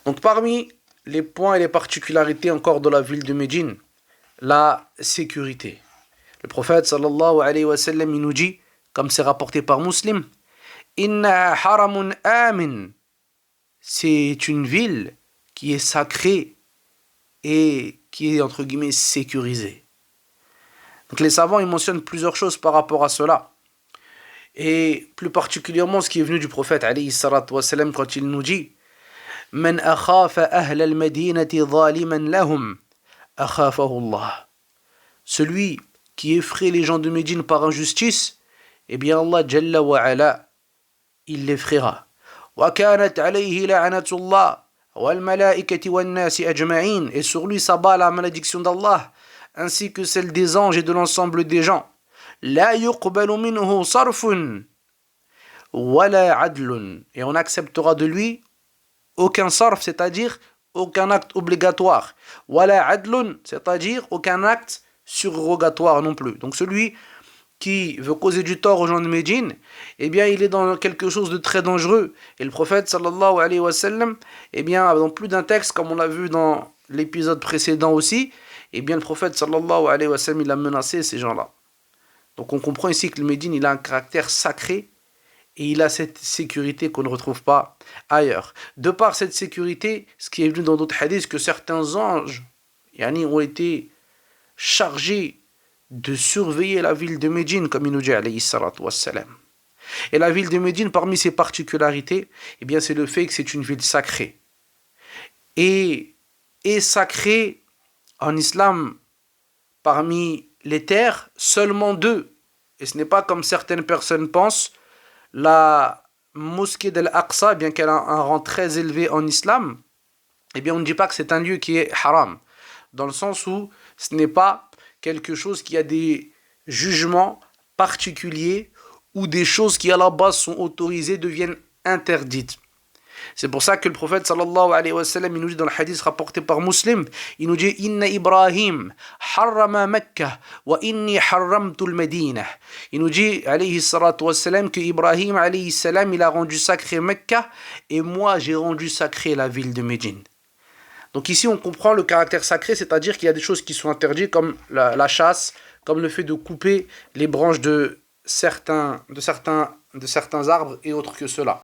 Donc parmi les points et les particularités encore de la ville de Médine, la sécurité. Le prophète sallallahu alayhi wa sallam il nous dit, comme c'est rapporté par Muslim, Inna haramun amin. C'est une ville qui est sacrée et qui est entre guillemets sécurisée. Donc les savants ils mentionnent plusieurs choses par rapport à cela. Et plus particulièrement ce qui est venu du prophète alayhi salatu wa sallam quand il nous dit Man akhafa ahla al-madinati zaliman lahum akhafahu Allah. Celui qui effraie les gens de Médine par injustice, eh bien Allah Jalla wa Ala, il l'effraiera. Wa kanat alayhi la'anatullah wal malaikati wan nasi ajma'in. Et sur lui s'abat la malédiction d'Allah ainsi que celle des anges et de l'ensemble des gens. La yuqbalu minhu sarfun wala adlun. Et on acceptera de lui aucun sarf, c'est-à-dire aucun acte obligatoire. Wala adlun, c'est-à-dire aucun acte surrogatoire non plus. Donc celui qui veut causer du tort aux gens de Médine, eh bien il est dans quelque chose de très dangereux. Et le prophète sallallahu alayhi wa sallam, eh bien dans plus d'un texte, comme on l'a vu dans l'épisode précédent aussi, eh bien le prophète sallallahu alayhi wa sallam, il a menacé ces gens-là. Donc on comprend ici que le Médine, il a un caractère sacré et il a cette sécurité qu'on ne retrouve pas ailleurs. De par cette sécurité, ce qui est venu dans d'autres hadiths, que certains anges ont été chargés de surveiller la ville de Médine, comme il nous dit alayhi salatu wassalam. Et la ville de Médine, parmi ses particularités, eh bien c'est le fait que c'est une ville sacrée. Et sacrée en islam, parmi les terres, seulement deux. Et ce n'est pas comme certaines personnes pensent, la mosquée d'Al-Aqsa, bien qu'elle a un rang très élevé en islam, eh bien on ne dit pas que c'est un lieu qui est haram, dans le sens où ce n'est pas quelque chose qui a des jugements particuliers ou des choses qui à la base sont autorisées deviennent interdites. C'est pour ça que le prophète sallallahu alayhi wa sallam il nous dit dans le hadith rapporté par Muslim, il nous dit Inna Ibrahim harrama Makkah wa inni harramtu al-Madinah. Il nous dit alayhi salatu wa sallam que Ibrahim alayhi salam il a rendu sacré Mecca et moi j'ai rendu sacré la ville de Médine. Donc ici on comprend le caractère sacré, c'est-à-dire qu'il y a des choses qui sont interdites comme la chasse, comme le fait de couper les branches de certains arbres et autres que cela.